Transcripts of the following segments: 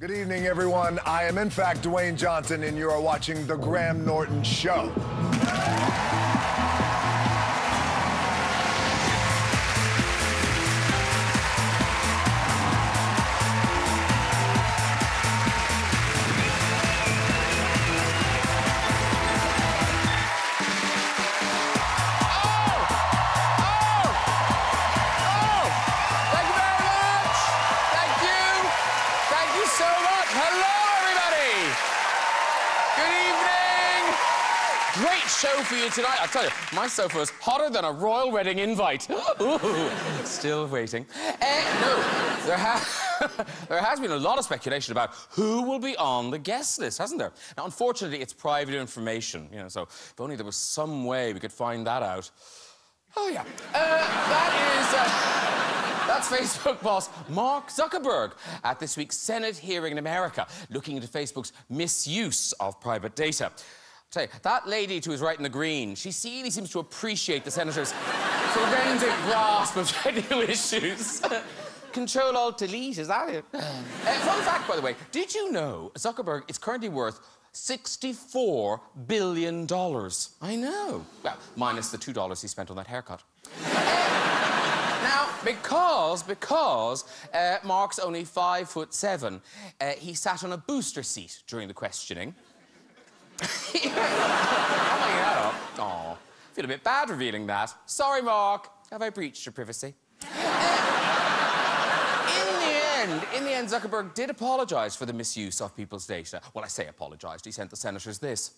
Good evening, everyone. I am, in fact, Duэйn Johnson, and you are watching The Graham Norton Show. Show for you tonight. I tell you, my sofa is hotter than a royal wedding invite. Ooh, still waiting. No, there has been a lot of speculation about who will be on the guest list, hasn't there? Now, unfortunately, it's private information, you know, so if only there was some way we could find that out. Oh, yeah. That's Facebook boss Mark Zuckerberg at this week's Senate hearing in America, looking into Facebook's misuse of private data. Tell you, that lady to his right in the green, she really seems to appreciate the senator's forensic grasp of technical issues. Control-Alt-Delete, is that it? Fun fact, by the way, did you know Zuckerberg is currently worth $64 billion? I know. Well, minus the $2 he spent on that haircut. Now, because Mark's only 5'7", he sat on a booster seat during the questioning. Oh, feel a bit bad revealing that. Sorry, Mark. Have I breached your privacy? In the end, Zuckerberg did apologise for the misuse of people's data. Well, I say apologised. He sent the senators this.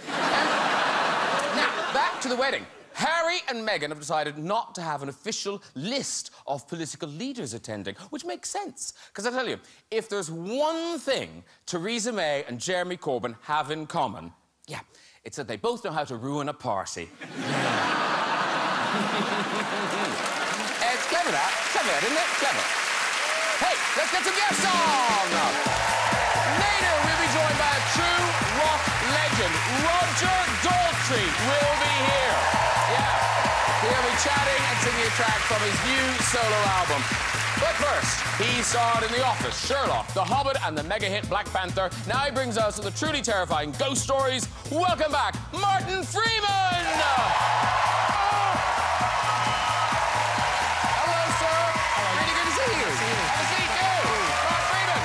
Now, back to the wedding. Harry and Meghan have decided not to have an official list of political leaders attending, which makes sense. Because I tell you, if there's one thing Theresa May and Jeremy Corbyn have in common, yeah, it's that they both know how to ruin a party. It's clever, that. Clever, isn't it? Clever. Hey, let's get some guests on! Later, we'll be joined by a true rock legend. Roger Daltrey will be here. Yeah, he'll be chatting and singing a track from his new solo album. But first, he starred in The Office, Sherlock, The Hobbit, and the mega-hit Black Panther. Now he brings us the truly terrifying ghost stories. Welcome back, Martin Friman! Hello, sir. Really good to see you. Have a seat, you. Martin Friman.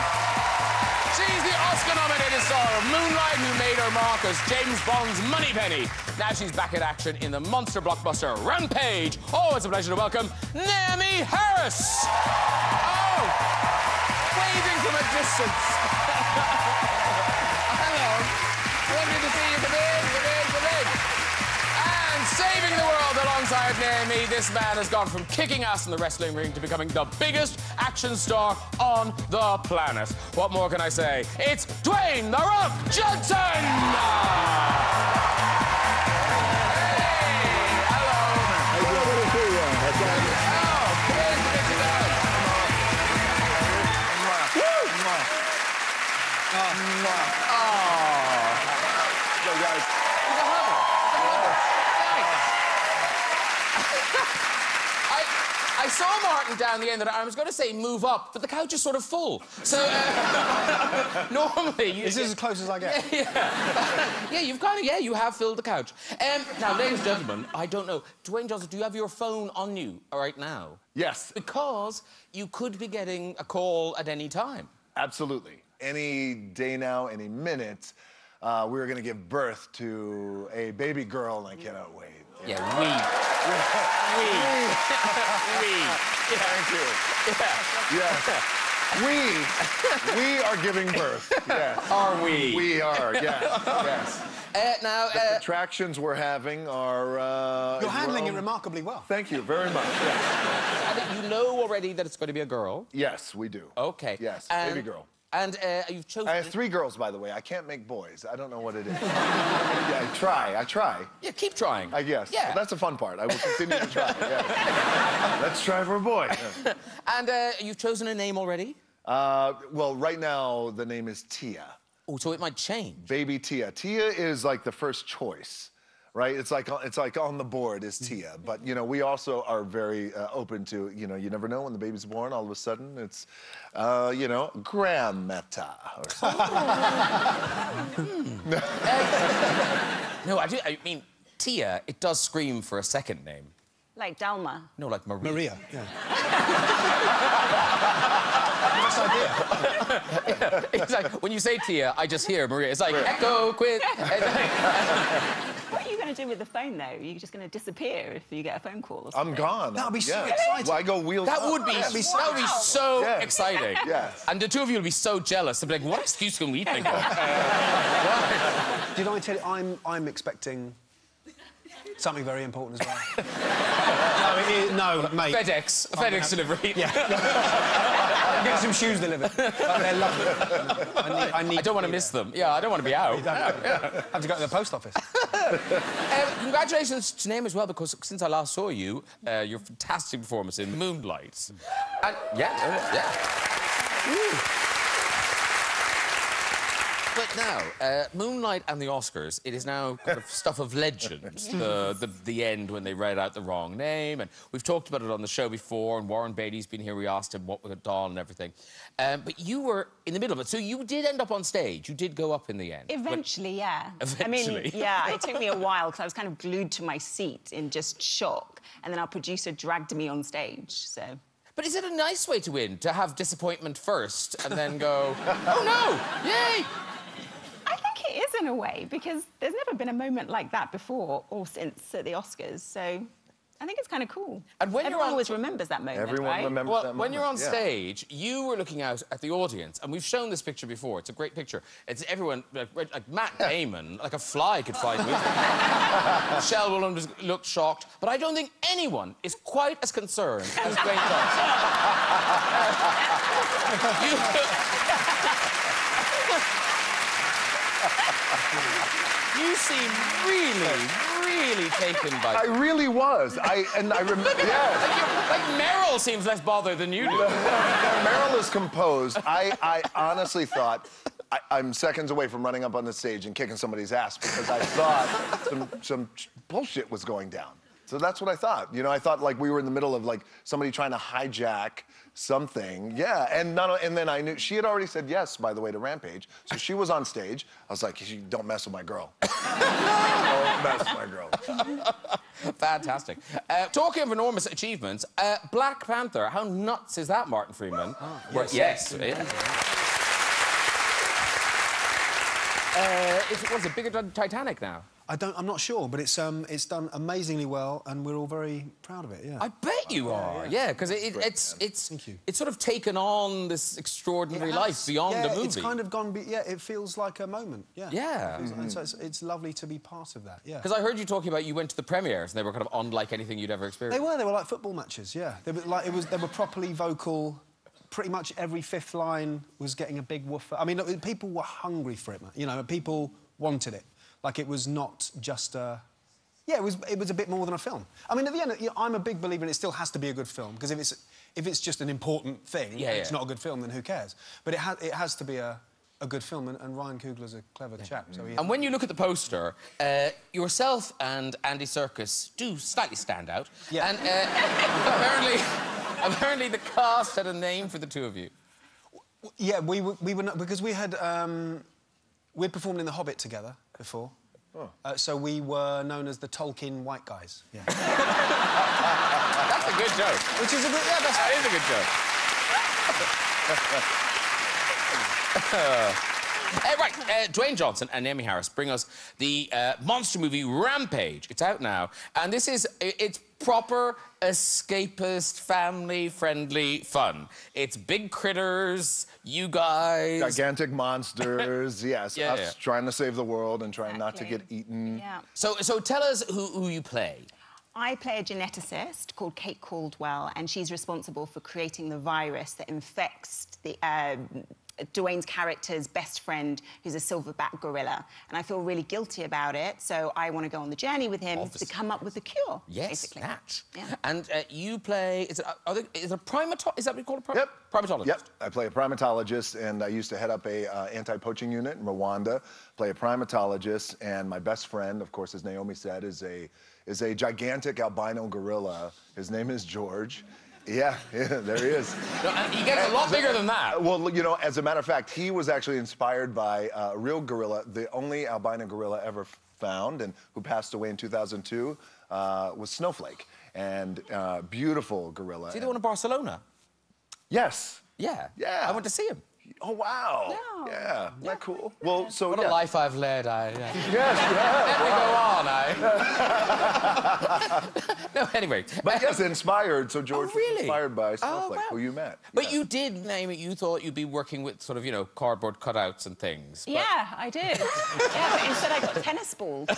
She's the Oscar-nominated star of Moonlight, who made her mark as James Bond's Moneypenny. Now she's back in action in the monster blockbuster Rampage. Oh, it's a pleasure to welcome Naomi Harris. Oh, waving from a distance. Hello. Lovely to see you. Come in. And saving the world alongside Naomi, this man has gone from kicking ass in the wrestling ring to becoming the biggest action star on the planet. What more can I say? It's Duэйn "The Rock" Johnson! I saw Martin down the end of it. I was going to say move up, but the couch is sort of full. So, normally... This is as close as I get. Yeah, you've kind of... Yeah, you have filled the couch. Now, ladies and gentlemen, I don't know. Duэйn Johnson, do you have your phone on you right now? Yes. Because you could be getting a call at any time. Absolutely. Any day now, any minute, we're going to give birth to a baby girl, and I cannot wait. Yeah, we. Thank you. Yeah. Yes. We are giving birth. Yes. Are we? We are, yes. Now, the contractions we're having are... You're handling it remarkably well. Thank you very much, yes. You know already that it's going to be a girl? Yes, we do. Okay. Yes, baby girl. And you've chosen... I have 3 girls, by the way. I can't make boys. I don't know what it is. Yeah, I try. Yeah, keep trying. I guess. Yeah. Well, that's the fun part. I will continue to try. Yeah. Let's try for a boy. Yeah. And you've chosen a name already? Well, right now, the name is Tia. Oh, so it might change. Baby Tia. Tia is like the first choice right? It's like on the board is Tia. But, you know, we also are very open to, you know, you never know when the baby's born, all of a sudden it's, you know, Gрэma or something. No, I mean, Tia, it does scream for a second name. Like Dalma. No, like Maria. Maria, yeah. Nice idea. It's like, when you say Tia, I just hear Maria. It's like, echo, quit. What are you going to do with the phone, though? Are you just going to disappear if you get a phone call or I'm something? gone. That'll be so Yeah. exciting. Well, I go wheels That up. would be, Yeah. that would be so Yes. exciting. Yes. And the two of you will be so jealous. They'll be like, what excuse can we think of? Did I tell you, I'm expecting something very important as well. No, mate. FedEx delivery. Yeah. I'm getting some shoes delivered. They're lovely. I don't want to miss them. Yeah, I don't want to be out. Have to go to the post office. Congratulations to Naomi as well, because since I last saw you, your fantastic performance in Moonlight. And, yeah. But now, Moonlight and the Oscars, it is now kind of stuff of legend. The end when they read out the wrong name, and we've talked about it on the show before, and Warren Beatty's been here, we asked him what was it on and everything. But you were in the middle of it, so you did end up on stage. You did go up in the end. Eventually, yeah. Eventually. I mean, yeah, it took me a while because I was kind of glued to my seat in just shock, and then our producer dragged me on stage, so... But is it a nice way to win, to have disappointment first and then go, oh, no, yay! I think it is in a way, because there's never been a moment like that before or since at the Oscars, so I think it's kind of cool. And when Everyone always remembers that moment, Everyone right? remembers Well, that moment. when you're on Yeah. stage, you were looking out at the audience, and we've shown this picture before. It's a great picture. It's everyone, like Matt Damon, like a fly could fly with him. Michelle Williams looked shocked, but I don't think anyone is quite as concerned as Dwayne Johnson. You seem really taken by... I really was. I remember. Yeah. Like Meryl seems less bothered than you do. Meryl is composed. I honestly thought I'm seconds away from running up on the stage and kicking somebody's ass because I thought some bullshit was going down. So that's what I thought. You know, I thought like we were in the middle of like somebody trying to hijack something. Yeah, and then I knew she had already said yes, by the way, to Rampage. So she was on stage. I was like, don't mess with my girl. Don't mess with my girl. Fantastic. Talking of enormous achievements, Black Panther, how nuts is that, Martin Frimon? Yes. Was it bigger than Titanic now? I'm not sure, but it's done amazingly well, and we're all very proud of it. Yeah. I bet you are. Yeah, because it's sort of taken on this extraordinary life beyond the movie. It's kind of gone. It feels like a moment. Yeah. Yeah. And so it's lovely to be part of that. Yeah. Because I heard you talking about you went to the premieres and they were kind of unlike anything you'd ever experienced. They were like football matches. Yeah. They were properly vocal. Pretty much every fifth line was getting a big woofer. I mean, people were hungry for it, man. You know, people wanted it. Like, it was not just a... Yeah, it was a bit more than a film. I mean, at the end, I'm a big believer in it still has to be a good film, because if it's just an important thing, it's not a good film, then who cares? But it has to be a good film, and Ryan Coogler's a clever chap. So and when you look at the poster, yourself and Andy Serkis do slightly stand out. Yeah. And apparently the cast had a name for the two of you. Yeah, we were because we had... we'd performed in The Hobbit together before. Oh. So we were known as the Tolkien white guys. Yeah. That's a good joke. Which is a good... Yeah, that is a good joke. Right, Dwayne Johnson and Naomi Harris bring us the monster movie Rampage. It's out now, and it's proper escapist, family-friendly fun. It's big critters, you guys... Gigantic monsters, yes. Us trying to save the world and trying not to get eaten. Yeah. So tell us who you play. I play a geneticist called Kate Caldwell, and she's responsible for creating the virus that infects the Duëyn's character's best friend, who's a silverback gorilla, and I feel really guilty about it. So I want to go on the journey with him to come up with the cure. Yes, basically. that. Yeah. And you play. Is it a primatologist? Is that what you call it? Yep. Primatologist. Yep. I play a primatologist, and I used to head up a anti-poaching unit in Rwanda. Play a primatologist, and my best friend, of course, as Naomi said, is a gigantic albino gorilla. His name is George. Yeah, there he is. No, and he gets a lot bigger than that. Well, you know, as a matter of fact, he was actually inspired by a real gorilla, the only albino gorilla ever found, and who passed away in 2002, was Snowflake. And beautiful gorilla. Is he the one in Barcelona? Yes. Yeah. Yeah. I went to see him. Oh, wow. No. Yeah, isn't that cool? Well, so, What a life I've led, Yes, you have. Let me go on, No, anyway. But yes, inspired. So George really? was inspired by Snowflake, wow. who you met. But Yeah. you did name it. You thought you'd be working with sort of, you know, cardboard cutouts and things. But... Yeah, I did. Yeah, but instead I got tennis balls,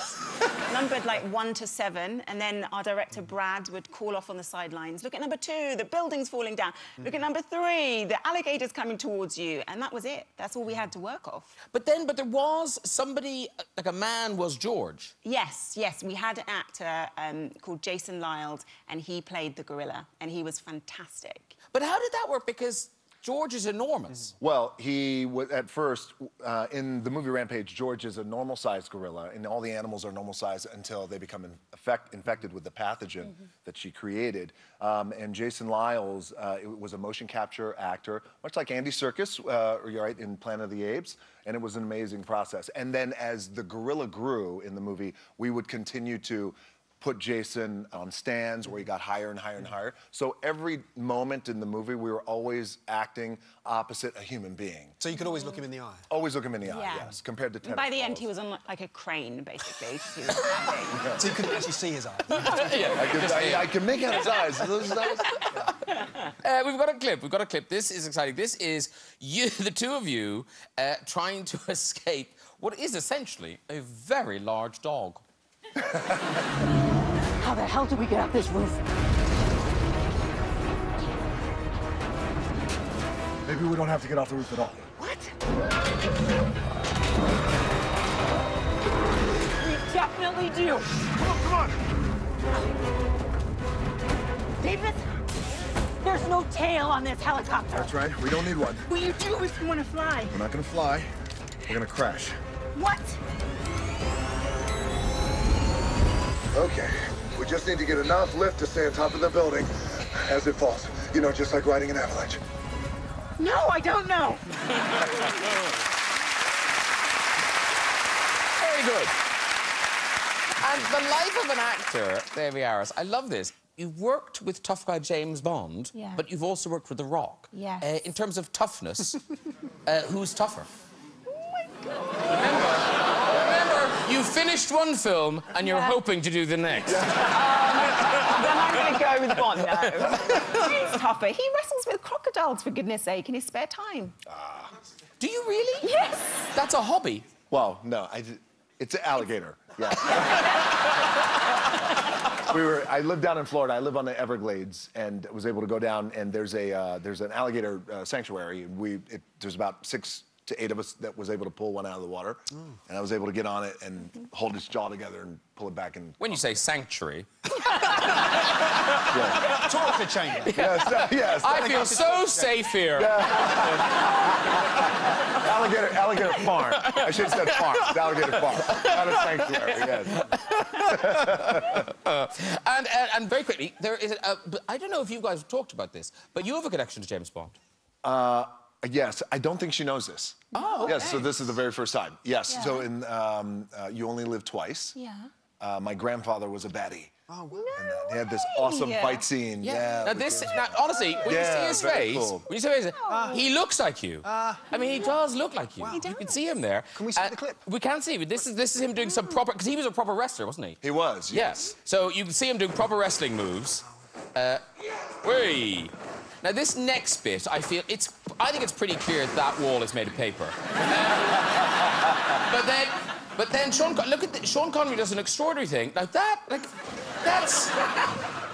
numbered like 1 to 7, and then our director Brad would call off on the sidelines. Look at number 2, the building's falling down. Look at number 3, the alligator's coming towards you, and that was it. That's all we had to work off. But there was somebody, like a man was George. Yes, we had an actor called Jason Lylde, and he played the gorilla, and he was fantastic. But how did that work? Because George is enormous. Well, he was, at first, in the movie Rampage, George is a normal-sized gorilla, and all the animals are normal-sized until they become infected with the pathogen that she created. And Jason Lylde was a motion capture actor, much like Andy Serkis, right, in Planet of the Apes, and it was an amazing process. And then as the gorilla grew in the movie, we would continue to put Jason on stands where he got higher and higher and higher. So every moment in the movie, we were always acting opposite a human being. So you could always look him in the eye? Always look him in the eye, Yeah. yes, compared to tennis By the end, balls. he was on like a crane, basically. He was standing. So you couldn't actually see his eye? I can make out his eyes. We've got a clip. We've got a clip. This is exciting. This is you, the two of you, trying to escape what is essentially a very large dog. How the hell did we get up this roof? Maybe we don't have to get off the roof at all. What? We definitely do. Come on. David, there's no tail on this helicopter. That's right. We don't need one. Will you do if you want to fly? We're not going to fly. We're going to crash. What? Okay. We just need to get enough lift to stay on top of the building as it falls. You know, just like riding an avalanche. No, I don't know. Very good. And the life of an actor, there we are. I love this. You've worked with tough guy James Bond, Yeah. but you've also worked with The Rock. Yes. In terms of toughness, who's tougher? Oh my God. Remember, you finished one film and you're hoping to do the next. Then I'm going to go with Bond now. He's tougher. He wrestles with crocodiles, for goodness sake, in his spare time. Do you really? Yes. That's a hobby. Well, no, it's an alligator. Yeah. I lived down in Florida. I live on the Everglades, and was able to go down. And there's an alligator sanctuary. There's about 6 to 8 of us that was able to pull one out of the water, and I was able to get on it and hold its jaw together and pull it back. And When you say sanctuary, Torture chamber. yes. I feel so safe here. Alligator farm. I should have said farm. It's alligator farm, not a sanctuary. Yes. And very quickly, there is I don't know if you guys have talked about this, but you have a connection to James Bond. Yes, I don't think she knows this. Oh, okay. Yes, so this is the very first time. Yes, Yeah. so in You Only Live Twice, Yeah. My grandfather was a baddie. Oh, wow. And they had this awesome fight scene. Yeah. Now honestly, when you see his very face, cool. when you see his face, he looks like you. I mean, he does look like you. Wow. You can see him there. Can we see the clip? We can see, but this is him doing some proper, because he was a proper wrestler, wasn't he? He was, Yes. So you can see him doing proper wrestling moves. Whee! Now this next bit, I think it's pretty clear that wall is made of paper. But then Sean Connery does an extraordinary thing. Now that's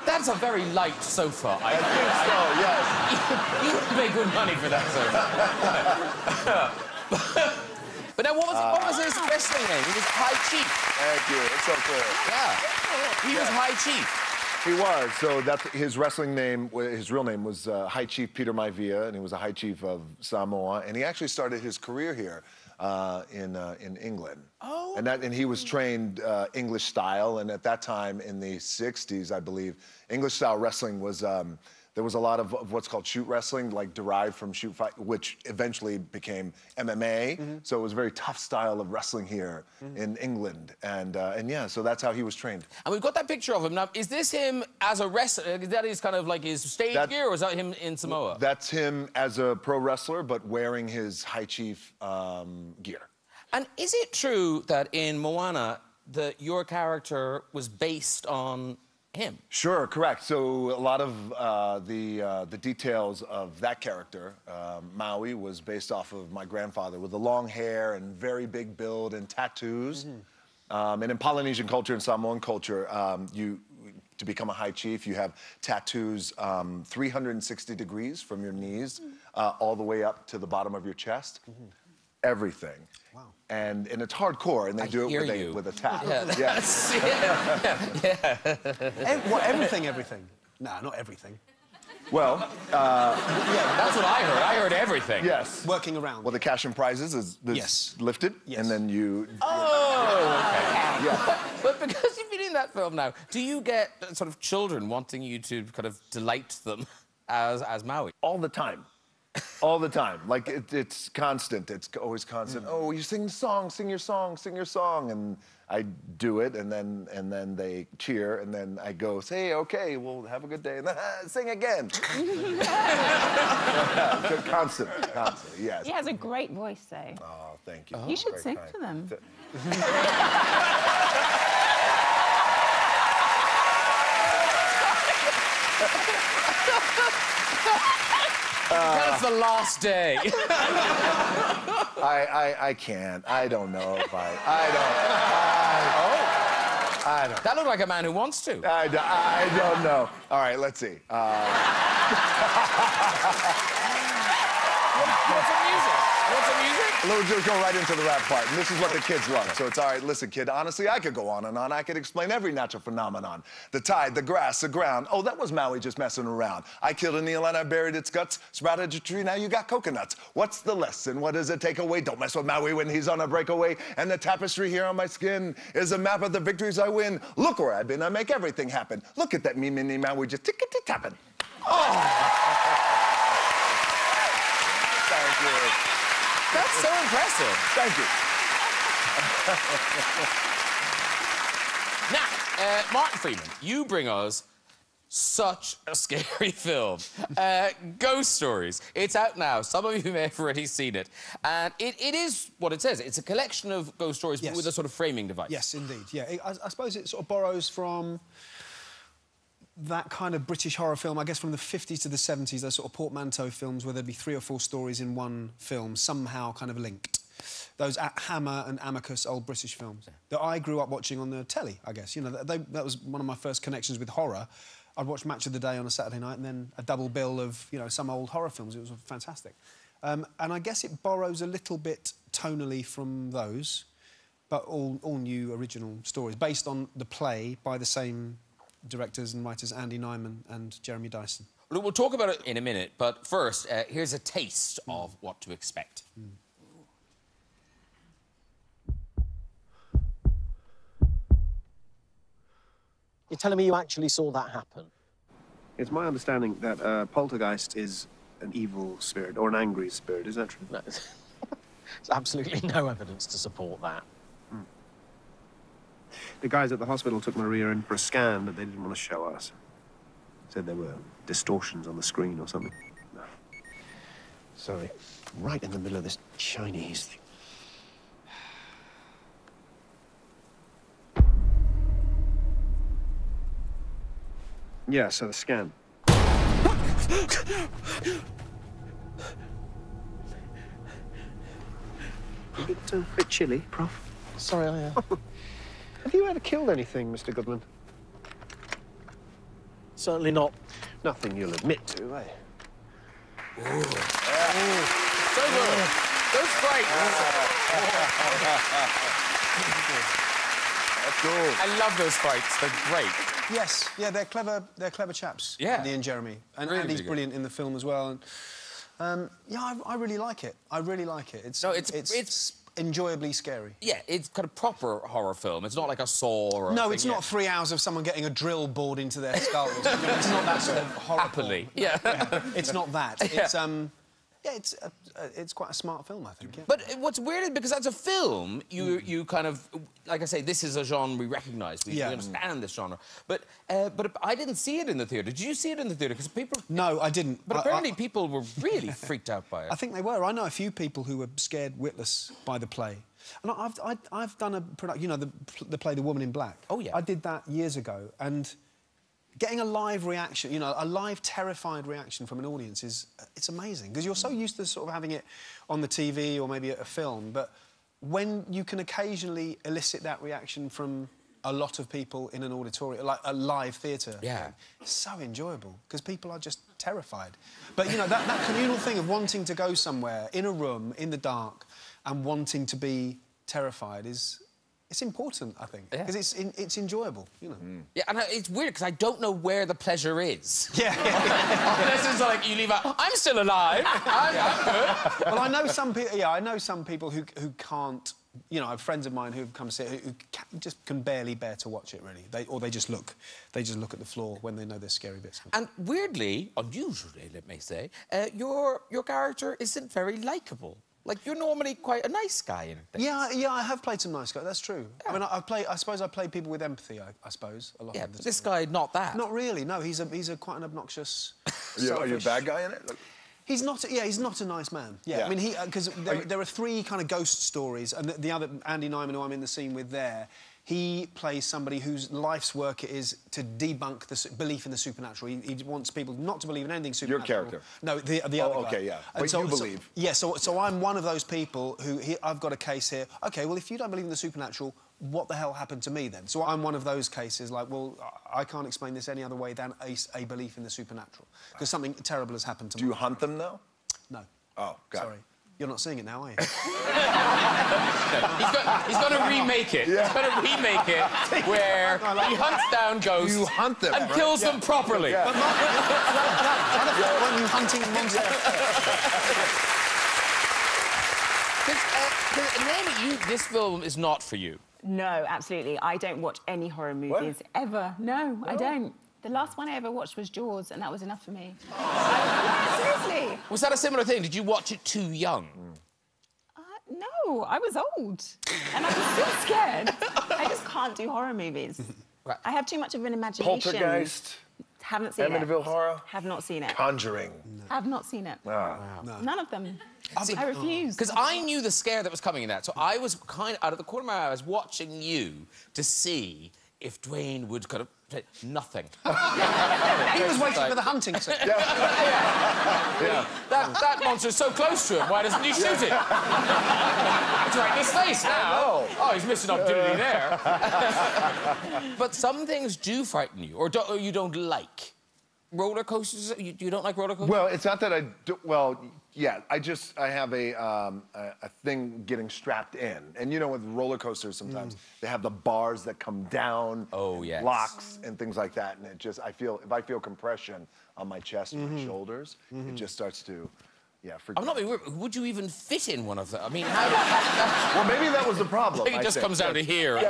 That's a very light sofa. I think so, yes. You would pay good money for that sofa. But now, what was his wrestling name? He was High Chief. Thank you. It's so clear. Yeah. He was High Chief. He was. So that's his wrestling name. His real name was High Chief Peter Maivia, and he was a High Chief of Samoa. And he actually started his career here in England. Oh. And he was trained English style. And at that time, in the '60s, I believe, English style wrestling was. There was a lot of what's called shoot wrestling, like derived from shoot fight, which eventually became MMA. So it was a very tough style of wrestling here in England. And yeah, so that's how he was trained. And we've got that picture of him. Now, is this him as a wrestler? Is that his kind of like his stage gear, or is that him in Samoa? That's him as a pro wrestler, but wearing his High Chief gear. And is it true that in Moana, your character was based on him? Sure, correct. So a lot of the details of that character, Maui, was based off of my grandfather with the long hair and very big build and tattoos. And in Polynesian culture and Samoan culture, to become a High Chief, you have tattoos 360 degrees from your knees all the way up to the bottom of your chest. Everything. Wow. And it's hardcore, and they do it with a tap. Yeah. Yes. Everything? Nah, not everything. Well, yeah, that's what I heard. I heard everything. Yes. Working around. Well, the cash and prizes is lifted, and then you... Oh, okay. Yeah. But because you've been in that film now, do you get sort of children wanting you to kind of delight them as Maui? All the time. All the time. Like, it's constant. It's always constant. Oh, you sing the song, sing your song, sing your song. And I do it, and then they cheer, and then I go, say, okay, well, have a good day, and then sing again. Constant, yes. He has a great voice, though. Oh, thank you. You should sing for them. That's the last day. I can't. I don't know if I don't. That looked like a man who wants to. I don't know. All right, let's see. What's the music? What's the music? We'll just go right into the rap part, and this is what the kids love. So it's all right. Listen, kid, honestly, I could go on and on. I could explain every natural phenomenon. The tide, the grass, the ground. Oh, that was Maui just messing around. I killed an eel and I buried its guts. Sprouted a tree, now you got coconuts. What's the lesson? What does it take away? Don't mess with Maui when he's on a breakaway. And the tapestry here on my skin is a map of the victories I win. Look where I've been, I make everything happen. Look at that me, mini Maui just tickety-tapping. Oh! Thank you. That's so impressive. Thank you. Now, Martin Frimon, you bring us such a scary film. Ghost Stories. It's out now. Some of you may have already seen it. And it is what it says. It's a collection of ghost stories with a sort of framing device. Yes, indeed. Yeah, I suppose it sort of borrows from that kind of British horror film, I guess from the 50s to the 70s, those sort of portmanteau films where there'd be 3 or 4 stories in one film, somehow kind of linked. Those Hammer and Amicus old British films that I grew up watching on the telly, I guess. You know, that was one of my first connections with horror. I'd watch Match of the Day on a Saturday night and then a double bill of, you know, some old horror films. It was fantastic. And I guess it borrows a little bit tonally from those, but all new original stories, based on the play by the same directors and writers Andy Nyman and Jeremy Dyson. We'll talk about it in a minute, but first, here's a taste of what to expect. You're telling me you actually saw that happen? It's my understanding that poltergeist is an evil spirit or an angry spirit. Is that true? No. There's absolutely no evidence to support that. The guys at the hospital took Maria in for a scan that they didn't want to show us. Said there were distortions on the screen or something. No. Sorry. Right in the middle of this Chinese thing. Yeah, so the scan. A bit chilly, Prof. Sorry, I... Have you ever killed anything, Mr. Goodman? Certainly not nothing you'll admit to, eh? So good. Those fights. That's cool. I love those fights. They're great. Yes, yeah, they're clever chaps. Yeah. Andy and Jeremy. And Really Andy's good. brilliant in the film as well. And, yeah, I really like it. I really like it. It's enjoyably scary. Yeah, it's kind of proper horror film. It's not like a Saw or... No, it's not 3 hours of someone getting a drill bored into their skulls. You know, it's not that sort of horror. Happily, porn. Yeah. It's not that. It's it's quite a smart film, I think. Yeah. But what's weird is because as a film, you kind of, like I say, this is a genre we recognise. We understand this genre. But I didn't see it in the theatre. Did you see it in the theatre? Because people... No, I didn't. But apparently people were really freaked out by it. I think they were. I know a few people who were scared witless by the play. And I've done a production, you know, the play The Woman in Black. Oh, yeah. I did that years ago, and getting a live reaction, you know, a live terrified reaction from an audience it's amazing, because you're so used to sort of having it on the TV or maybe at a film, but when you can occasionally elicit that reaction from a lot of people in an auditorium, like a live theatre, it's so enjoyable, because people are just terrified. But, you know, that communal thing of wanting to go somewhere, in a room, in the dark, and wanting to be terrified it's important, I think, because it's enjoyable, you know. Yeah, and it's weird because I don't know where the pleasure is. Yeah. This is like you leave out. I'm still alive. I'm good. Well, I know some people. Yeah, I know some people who can't. You know, I have friends of mine who've come to see it who just can barely bear to watch it. Really, they just look at the floor when they know there's scary bits. And weirdly, unusually, let me say, your character isn't very likeable. Like, you're normally quite a nice guy in it. Yeah, I have played some nice guys, that's true. Yeah. I mean, I suppose I play people with empathy, I suppose, a lot of but this guy, not that. Not really, no, he's quite an obnoxious... Are you a bad guy in it? He's not a nice man. Yeah. I mean, because there are 3 kind of ghost stories, and the other, Andy Nyman, who I'm in the scene with there, he plays somebody whose life's work it is to debunk the belief in the supernatural. He wants people not to believe in anything supernatural. Your character? No, the other guy. Okay, yeah. But you believe. So I'm one of those people who... I've got a case here. OK, well, if you don't believe in the supernatural, what the hell happened to me, then? So I'm one of those cases, like, well, I can't explain this any other way than a belief in the supernatural, because something terrible has happened to me. Do you hunt them, though? No. Oh, got Sorry. it. You're not seeing it now, are you? He's got to remake it. Yeah. He's got to remake it where he hunts down ghosts You hunt them, and kills them properly. But weren't you hunting monsters? Naomi, this film is not for you. No, absolutely. I don't watch any horror movies ever. No, I don't. The last one I ever watched was Jaws, and that was enough for me. Seriously. Was that a similar thing? Did you watch it too young? No, I was old, and I was still scared. I just can't do horror movies. Right. I have too much of an imagination. Poltergeist? Haven't seen Amityville it. Horror? Have not seen it. Conjuring? Have not seen it. Wow. None of them. I refuse. Because I knew the scare that was coming in that, so I was kind of, out of the corner of my eye, I was watching you to see if Duэйn would kind of play nothing. He was waiting for the hunting scene. That monster's so close to him, why doesn't he shoot it? It's right in his face now. Oh, he's missed an opportunity there. But some things do frighten you, or you don't like. Roller coasters? You don't like roller coasters? Well, it's not that I do... Well, yeah, I have a thing getting strapped in. And, you know, with roller coasters, sometimes they have the bars that come down. Oh, yes. Blocks and things like that. And it just... if I feel compression on my chest and my shoulders, it just starts to... Yeah, I'm not being weird. Would you even fit in one of them? I mean, how... Well, maybe that was the problem. I think it just comes down to here.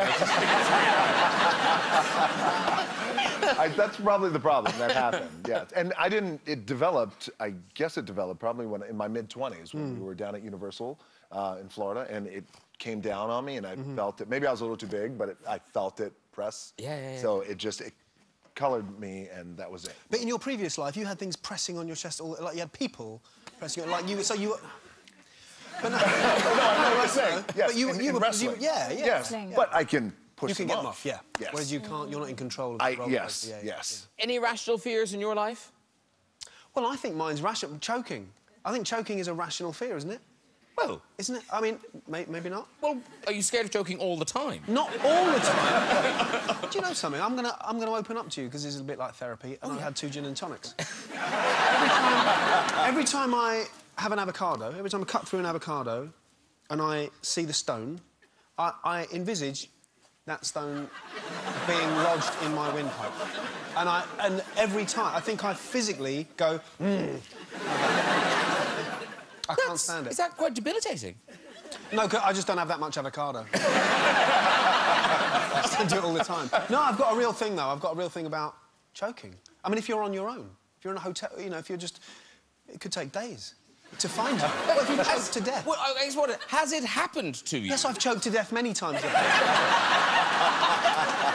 That's probably the problem that happened, yes. And it developed, I guess it developed probably in my mid-20s when we were down at Universal in Florida, and it came down on me, and I felt it. Maybe I was a little too big, but I felt it press. Yeah. So it colored me, and that was it. But in your previous life, you had things pressing on your chest, like you had people pressing on, like you, so you were... But no, I'm saying, yes, but you were wrestling. Yes, but I can push you can them get them off, yeah. Yes. Whereas you can't, you're not in control of the roller coaster. Yes. Any irrational fears in your life? Well, I think mine's rational. Choking. I think choking is a rational fear, isn't it? Well... Isn't it? I mean, maybe not. Well, are you scared of joking all the time? Not all the time. Do you know something? I'm gonna open up to you, because this is a bit like therapy, and I had 2 gin and tonics. every time I have an avocado, every time I cut through an avocado and I see the stone, I envisage that stone being lodged in my windpipe. And every time, I think I physically go, I can't stand it. Is that quite debilitating? No, I just don't have that much avocado. I just don't do it all the time. No, I've got a real thing, though. I've got a real thing about choking. I mean, if you're on your own, if you're in a hotel, you know, if you're just... It could take days to find you. Well, if you choke to death. Well, I just wonder, has it happened to you? Yes, I've choked to death many times.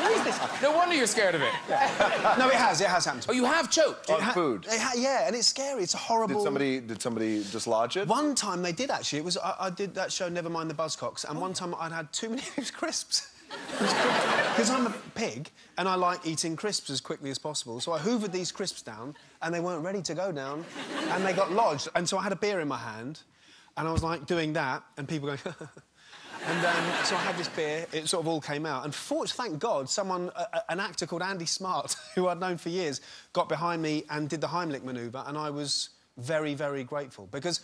Who is this? No wonder you're scared of it. Yeah. No, it has happened to me. Oh, you have choked? On food? Yeah, and it's scary. It's a horrible... Did somebody dislodge it? One time they did, actually. It was... I did that show, Never Mind the Buzzcocks, and one time I'd had too many crisps. Because I'm a pig, and I like eating crisps as quickly as possible, so I hoovered these crisps down, and they weren't ready to go down, and they got lodged. And so I had a beer in my hand, and I was, like, doing that, and people going... And so I had this beer, it sort of all came out. And thank God, someone, an actor called Andy Smart, who I'd known for years, got behind me and did the Heimlich manoeuvre, and I was very, very grateful. Because,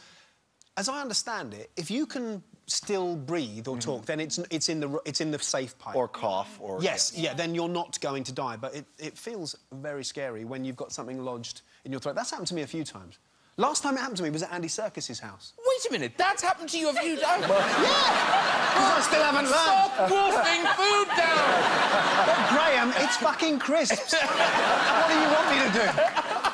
as I understand it, if you can still breathe or talk, then it's in the safe pipe. Or cough, or... Yes, yeah, then you're not going to die. But it feels very scary when you've got something lodged in your throat. That's happened to me a few times. Last time it happened to me was at Andy Serkis's house. Wait a minute, that's happened to you a few times? Yeah! Because I still haven't learned. Stop wolfing food down! But, Graham, it's fucking crisps. What do you want me to do?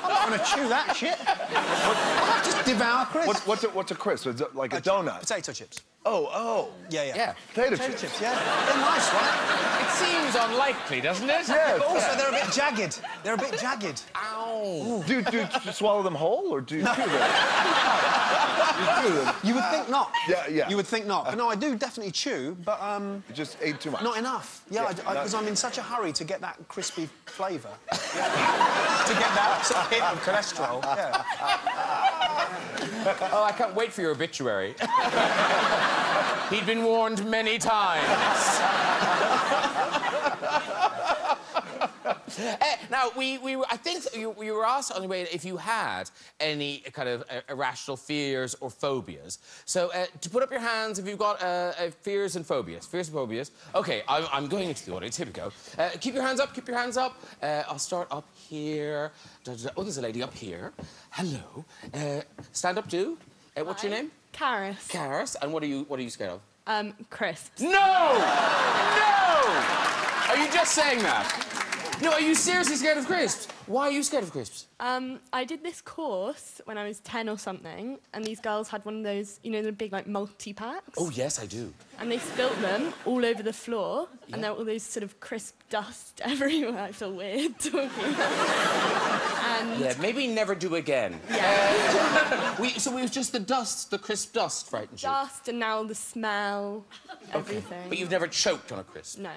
I'm not going to chew that shit. I'll just devour crisps. What's a crisp? Is it like a donut? Potato chips. Oh. Yeah. Potato chips. Yeah. They're nice, right? It seems unlikely, doesn't it? Yeah. But also, they're a bit jagged. They're a bit jagged. Ow. Do you swallow them whole, or do you chew them? You chew them. You would think not. Yeah. You would think not. But no, I do definitely chew, but, You just ate too much. not enough. Yeah, because I'm in such a hurry to get that crispy flavour. To get that sort of hit of cholesterol. Yeah. Oh, I can't wait for your obituary. He'd been warned many times. Now, I think we were asked on the way if you had any kind of irrational fears or phobias. So, to put up your hands if you've got fears and phobias. Fears and phobias. OK, I'm going into the audience. Here we go. Keep your hands up, keep your hands up. I'll start up here. Oh, there's a lady up here. Hello. Stand up, do. What's your name? Harris. Harris. And what are you scared of? Crisps. No! No! Are you just saying that? No, are you seriously scared of crisps? Why are you scared of crisps? I did this course when I was 10 or something, and these girls had one of those, you know, the big, like, multi-packs? Oh, yes, I do. And they spilt them all over the floor, and there were all those sort of crisp dust everywhere. I feel weird talking and... Yeah, maybe never do again. Yeah. So it was just the dust, the crisp dust frightened you? Dust, and now the smell, everything. But you've never choked on a crisp? No.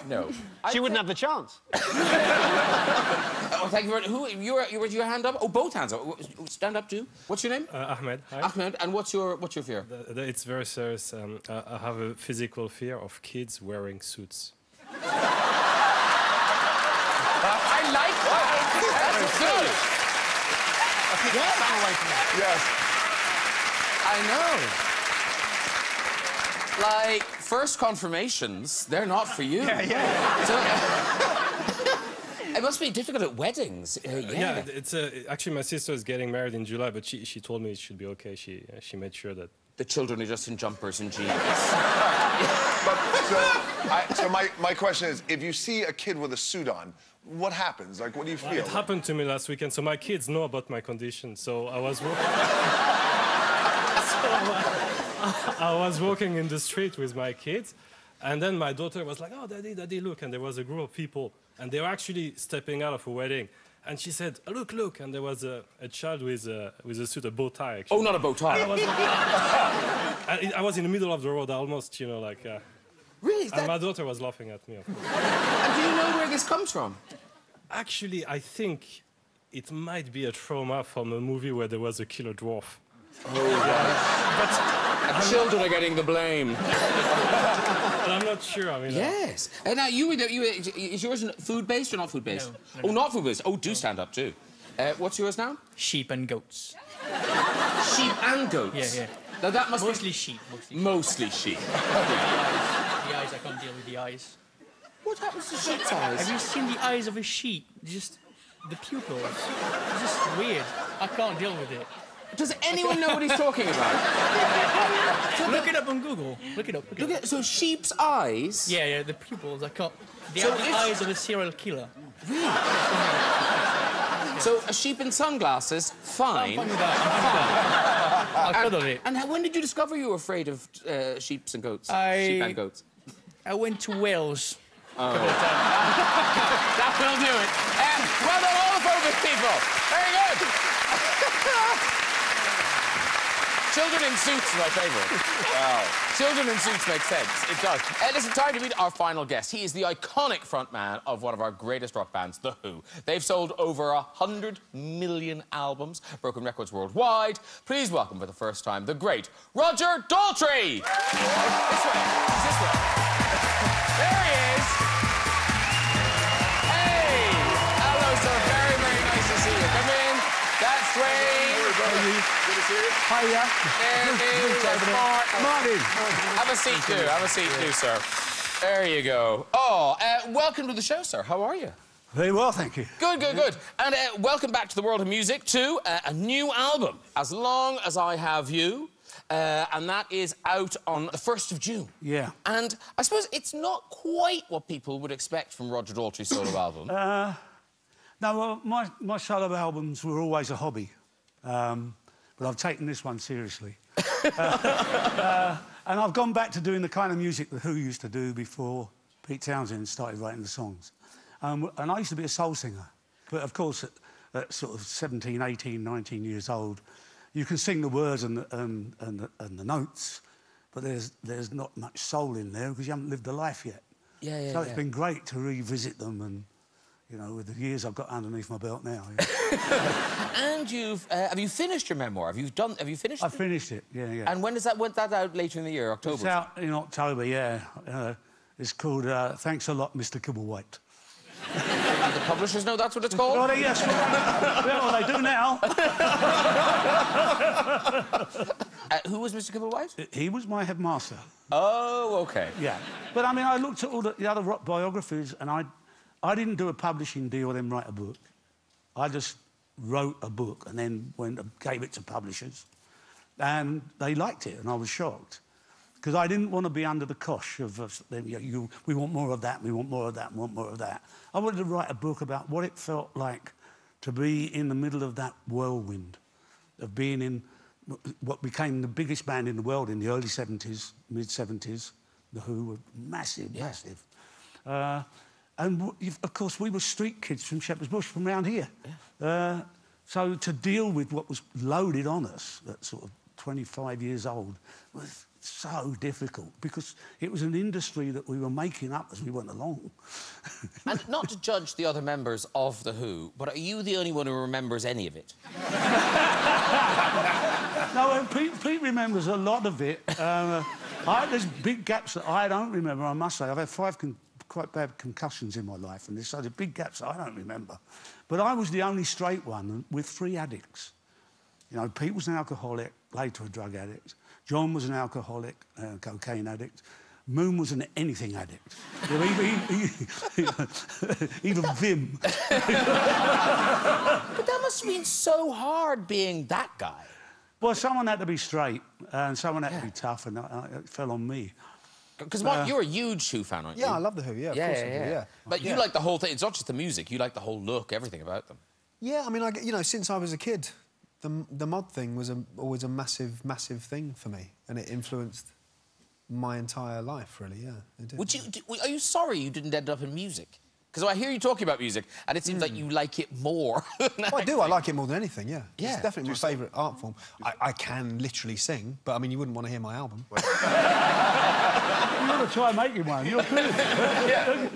No. She wouldn't have the chance. Oh, thank you very much. You raised your hand up? Oh, both hands up. Stand up, too. What's your name? Ahmed. Hi. Ahmed. And what's your fear? It's very serious. I have a physical fear of kids wearing suits. I like that. That's good. Yes. I know. Like, first confirmations, they're not for you. Yeah. So, it must be difficult at weddings. Yeah, it's actually my sister is getting married in July, but she told me it should be okay. She made sure that the children are just in jumpers and jeans. So my question is, if you see a kid with a suit on, what happens? Like, what do you feel? It happened to me last weekend. So my kids know about my condition. So I was I was walking in the street with my kids, and then my daughter was like, "Oh, Daddy, look!" And there was a group of people, and they were actually stepping out of a wedding. And she said, oh, "Look!" And there was a child with a suit, a bow tie. Actually. Oh, not a bow tie. I was in the middle of the road, almost, you know, like. Really? And my daughter was laughing at me, of course. And do you know where this comes from? Actually, I think it might be a trauma from a movie where there was a killer dwarf. But children are getting the blame. But I'm not sure, I mean... Yes. Now, is yours food-based or not food-based? No, Oh, not food-based. Oh, do stand up, too. What's yours now? Sheep and goats. Sheep and goats? Yeah, yeah. Now, that must Mostly be... sheep. Mostly sheep. The eyes, I can't deal with the eyes. What happens to sheep's eyes? Have you seen the eyes of a sheep? Just the pupils. It's just weird. I can't deal with it. Does anyone know what he's talking about? Look it up on Google. Look it up. Look it up. So sheep's eyes? Yeah, yeah, the pupils. I can't... They are the eyes of a serial killer. Really? So a sheep in sunglasses, fine. I'm fine with that. I'll cuddle it. And when did you discover you were afraid of sheep and goats? Sheep and goats. I went to Wales. Oh. That will do it. Well done, all the focus people. Very good. Children in suits is my favourite. Wow. Children in suits makes sense. It does. Listen, time to meet our final guest. He is the iconic frontman of one of our greatest rock bands, The Who. They've sold over 100 million albums, broken records worldwide. Please welcome for the first time the great Roger Daltrey. This way. He's this way. There he is. Hey. Hello, sir. Very, very nice to see you. Come in. That's Dwayne. Good to see you. Hiya. Martin. Have a seat, too. Have a seat, too, sir. There you go. Oh, welcome to the show, sir. How are you? Very well, thank you. Good, good, good. And welcome back to the world of music, to a new album, As Long As I Have You, and that is out on the 1st of June. Yeah. And I suppose it's not quite what people would expect from Roger Daltrey's solo album. No, well, my solo albums were always a hobby, but I've taken this one seriously. And I've gone back to doing the kind of music that Who used to do before Pete Townsend started writing the songs. And I used to be a soul singer. But, of course, at sort of 17, 18, 19 years old, you can sing the words and the notes, but there's not much soul in there because you haven't lived a life yet. Yeah, yeah, so it's been great to revisit them and, you know, with the years I've got underneath my belt now. And have you finished your memoir? Have you finished it? I finished it, yeah, yeah. And when is that? When's that out later in the year? October? It's out in October, yeah. It's called Thanks a Lot, Mr. Kibblewhite. The publishers know that's what it's called? Oh, yes, well, they do now. Who was Mr. Kibblewhite? He was my headmaster. Oh, OK. Yeah. But, I mean, I looked at all the other rock biographies and I didn't do a publishing deal and then write a book. I just wrote a book and then went and gave it to publishers. And they liked it, and I was shocked. Because I didn't want to be under the cosh of, we want more of that, we want more of that, we want more of that. I wanted to write a book about what it felt like to be in the middle of that whirlwind, of being in what became the biggest band in the world in the early 70s, mid-70s. The Who were massive, massive. And, of course, we were street kids from Shepherd's Bush, from around here. Yeah. So to deal with what was loaded on us at sort of 25 years old was so difficult because it was an industry that we were making up as we went along. And not to judge the other members of The Who, but are you the only one who remembers any of it? No, Pete remembers a lot of it. There's big gaps that I don't remember, I must say. I've had 5 quite bad concussions in my life, and there's such big gaps that I don't remember. But I was the only straight one with 3 addicts. You know, Pete was an alcoholic, later a drug addict. John was an alcoholic, cocaine addict. Moon was an anything addict. Even Vim. But that must have been so hard being that guy. Well, someone had to be straight, and someone had to be tough, and it fell on me. Because you're a huge Who fan, aren't you? Yeah, I love The Who, yeah, of course I do, yeah. But you like the whole thing. It's not just the music. You like the whole look, everything about them. Yeah, I mean, you know, since I was a kid, the mod thing was always a massive, massive thing for me, and it influenced my entire life, really, yeah. It did. Are you sorry you didn't end up in music? Because I hear you talking about music, and it seems like you like it more. Well, I do. I like it more than anything, yeah. Yeah. It's definitely my favourite art form. I can literally sing, but, I mean, you wouldn't want to hear my album. You would have to try making one. You're good. Yeah,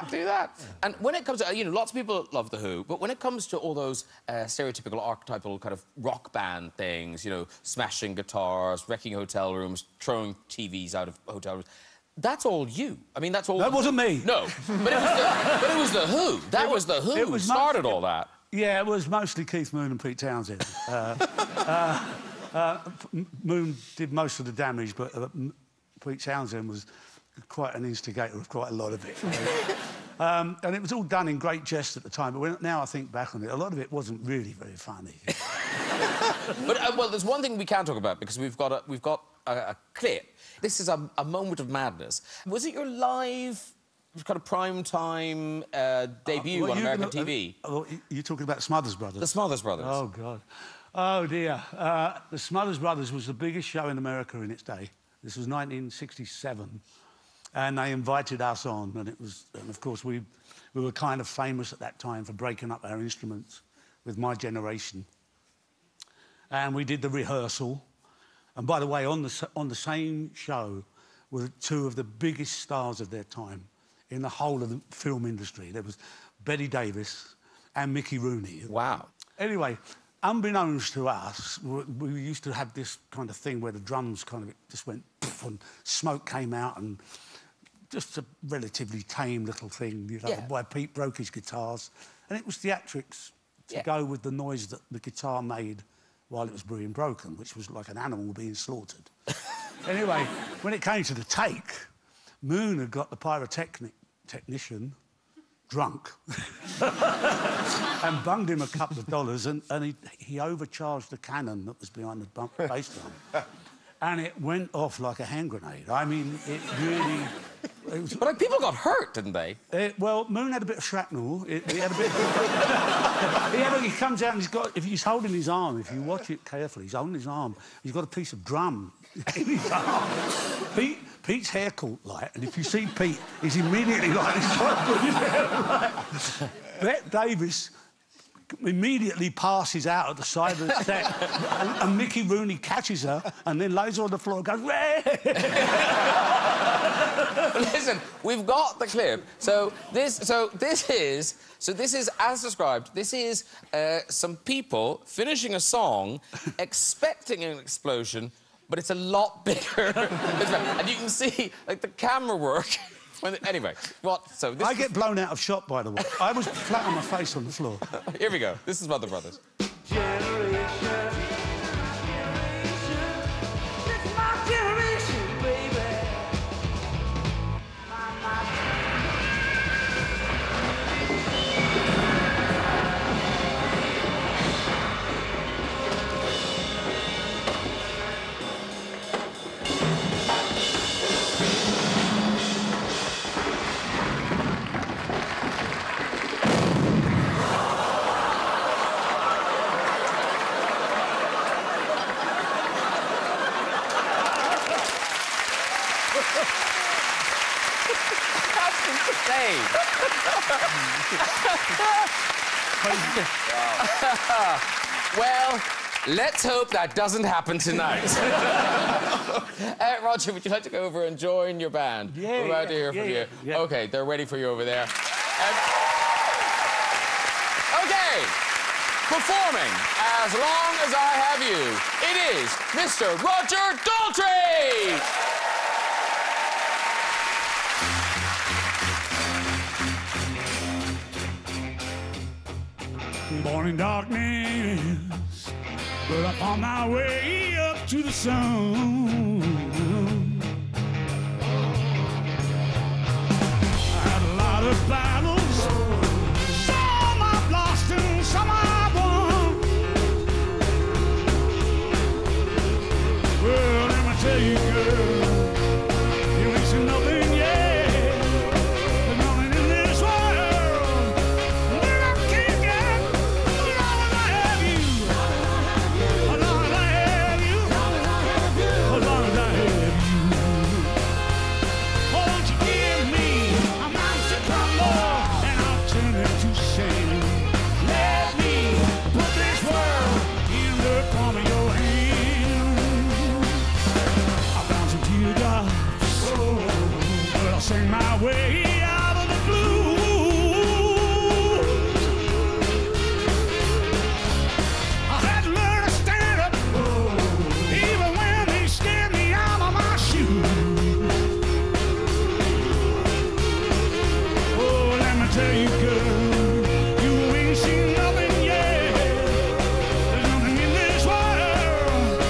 do that. And when it comes to, you know, lots of people love The Who, but when it comes to all those stereotypical, archetypal kind of rock band things, you know, smashing guitars, wrecking hotel rooms, throwing TVs out of hotel rooms, that's all you. I mean, that's all... That wasn't me. No, but it was The Who. That was The Who who started all that. Yeah, it was mostly Keith Moon and Pete Townsend. Moon did most of the damage, but Pete Townsend was quite an instigator of quite a lot of it. And it was all done in great jest at the time, but now I think back on it, a lot of it wasn't really very funny. But, well, there's one thing we can talk about, because we've got a clip. This is a moment of madness. Was it your live kind of prime-time debut on American TV? You're talking about Smothers Brothers? The Smothers Brothers. Oh, God. Oh, dear. The Smothers Brothers was the biggest show in America in its day. This was 1967. And they invited us on, and of course, we were kind of famous at that time for breaking up our instruments with My Generation. And we did the rehearsal. And by the way, on the same show were two of the biggest stars of their time in the whole of the film industry. There was Betty Davis and Mickey Rooney. Wow. Anyway, unbeknownst to us, we used to have this kind of thing where the drums kind of just went poof, and smoke came out, and just a relatively tame little thing, you know, where Pete broke his guitars. And it was theatrics to go with the noise that the guitar made while it was being broken, which was like an animal being slaughtered. Anyway, when it came to the take, Moon had got the pyrotechnician drunk and bunged him a couple of dollars, and he overcharged the cannon that was behind the bass drum. And it went off like a hand grenade. I mean, it really... But like, people got hurt, didn't they? Well, Moon had a bit of shrapnel. He had a bit... he comes out and he's got... If he's holding his arm, if you watch it carefully, he's holding his arm, he's got a piece of drum in his arm. Pete's hair caught light, and if you see Pete, he's immediately like... He's trying to put his hair right. Bette Davis immediately passes out at the side of the set, and Mickey Rooney catches her and then lays her on the floor and goes, Listen, we've got the clip. So this is as described. This is some people finishing a song, expecting an explosion, but it's a lot bigger. And you can see like the camera work. Anyway, what? So this I get blown out of shot, by the way. I was flat on my face on the floor. Here we go. This is Mother Brothers. Well, let's hope that doesn't happen tonight. Roger, would you like to go over and join your band? Yeah, we're about to hear from you. Yeah. OK, they're waiting for you over there. OK, performing As Long As I Have You, it is Mr. Roger Daltrey! Born in darkness, but I'm on my way up to the sun. I had a lot of battles, some I've lost and some I've won. Well, let me tell you, girl, you ain't seen nothing yet. As long as I have sing my way out of the blues. I had to learn to stand up, even when they scared me out of my shoes. Oh, let me tell you, girl, you ain't seen nothing yet. There's nothing in this world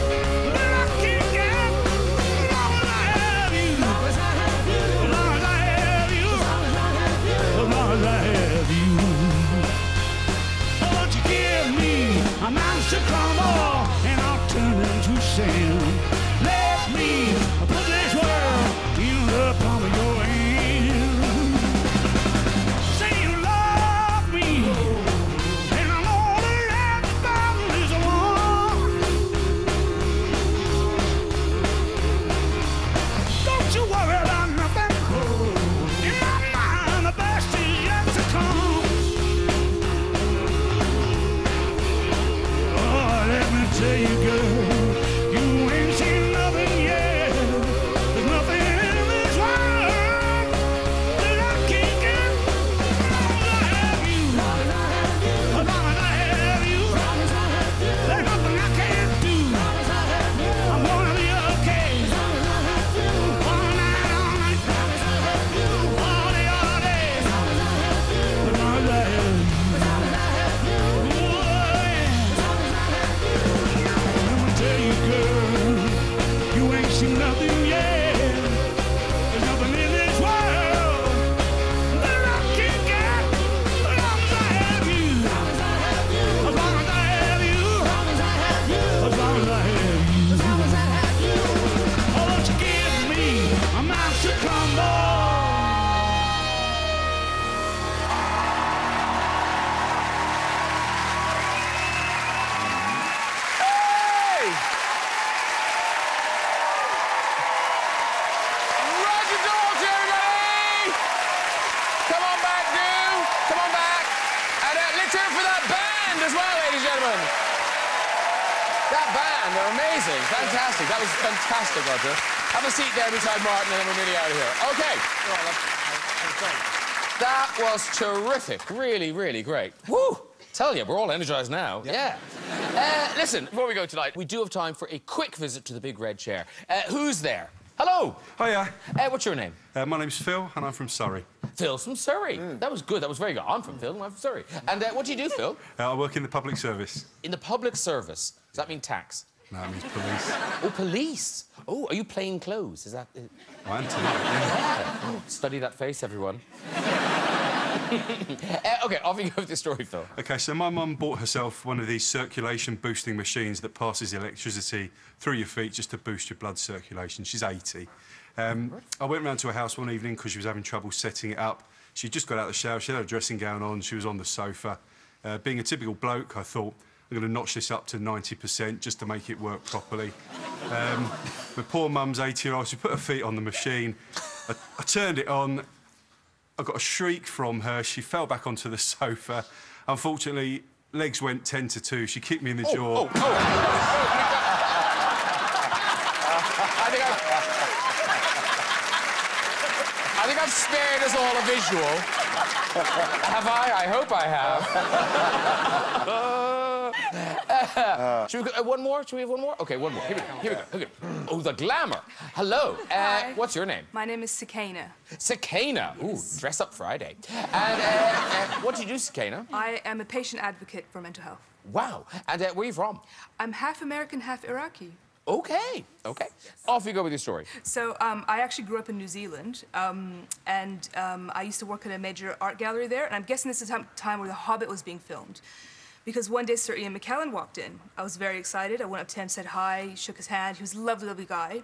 that I can't get as long as I have you. As long as I have you. As long as I have you. As long as I have you. As long as I have you. Oh, won't you give me a mouse to crumble and I'll turn into sand. Let me put this world in the palm of your hand. Say you love me, and I know that the Bible is the one. Don't you worry about nothing. In my mind, the best is yet to come. Oh, let me tell you, girl, you ain't seen nothing yet. There's nothing in this world that I can't get as long as I have you. As long as I have you. As long as I have you. As long as I have you. There's nothing I can't do. As long as I have you. I'm gonna be okay. As long as I have you. All night, all night. As long as I have you. All day, all day. As long as I have you. As long as I have you. As long as I have you. Oh, yeah. As long as I have you. Let me tell you, girl, you ain't seen nothing yet. There's nothing in this world that I can't get as long as I have you. As long as I have you. As long as I have you. As long as I have you. As long as I have you. Oh, won't you give me a mouse to crumble? Hey! Roger Doltri, everybody! Come on back, dude. Come on back. And let's hear it for that band as well, ladies and gentlemen. That band, they're amazing. Fantastic. That was fantastic, Roger. Have a seat there beside Martin and then we're nearly out of here. OK. That was terrific. Really, really great. Woo! Tell you, we're all energised now. Yeah. Listen, before we go tonight, we do have time for a quick visit to the big red chair. Who's there? Hello. Hiya. What's your name? My name's Phil, and I'm from Surrey. Phil's from Surrey. That was good. That was very good. I'm from Phil, and I'm from Surrey. And what do you do, Phil? I work in the public service. In the public service. Does that mean tax? No, it means police. Oh, police. Oh, are you plain clothes? Is that... I am too, yeah. Oh, study that face, everyone. OK, off you go with the story, Phil. OK, so my mum bought herself one of these circulation-boosting machines that passes electricity through your feet just to boost your blood circulation. She's 80. I went round to her house one evening because she was having trouble setting it up. She'd just got out of the shower, she had her dressing gown on, she was on the sofa. Being a typical bloke, I thought, I'm going to notch this up to 90% just to make it work properly. My poor mum's 80-year-old, she put her feet on the machine. I turned it on. I got a shriek from her. She fell back onto the sofa. Unfortunately, legs went 10 to 2. She kicked me in the jaw. I think I've spared us all a visual. Have I? I hope I have. Should we go, one more? Should we have one more? OK, one more. Here we go. Here we go. Okay. Oh, the glamour. Hello. Hi. What's your name? My name is Sakina. Sakina. Ooh, dress up Friday. And what do you do, Sakina? I am a patient advocate for mental health. Wow. And where are you from? I'm half American, half Iraqi. OK. OK. Yes. Off you go with your story. So, I actually grew up in New Zealand, and I used to work at a major art gallery there, and I'm guessing this is the time where The Hobbit was being filmed. Because one day Sir Ian McKellen walked in. I was very excited. I went up to him, said hi, shook his hand. He was a lovely, lovely guy.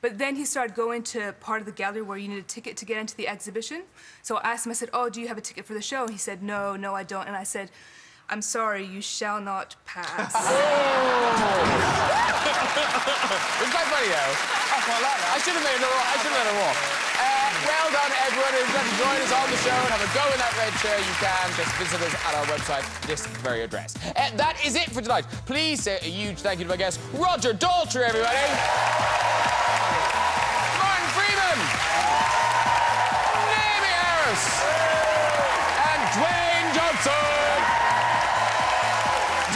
But then he started going to part of the gallery where you need a ticket to get into the exhibition. So I asked him, I said, oh, do you have a ticket for the show? And he said, no, no, I don't. And I said, I'm sorry, you shall not pass. It was quite funny, though. I should have made it walk. Well done, everyone. If you'd like to join us on the show and have a go in that red chair, you can. Just visit us at our website, this very address. That is it for tonight. Please say a huge thank you to my guest, Roger Doltri, everybody. Martin Frimman.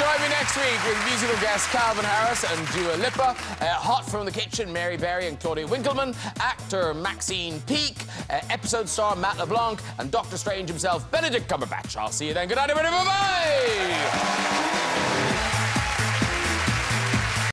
join me next week with musical guests Calvin Harris and Dua Lipa, Hot from the Kitchen, Mary Berry and Claudia Winkleman, actor Maxine Peake, episode star Matt LeBlanc, and Doctor Strange himself, Benedict Cumberbatch. I'll see you then. Good night, everybody. Bye-bye.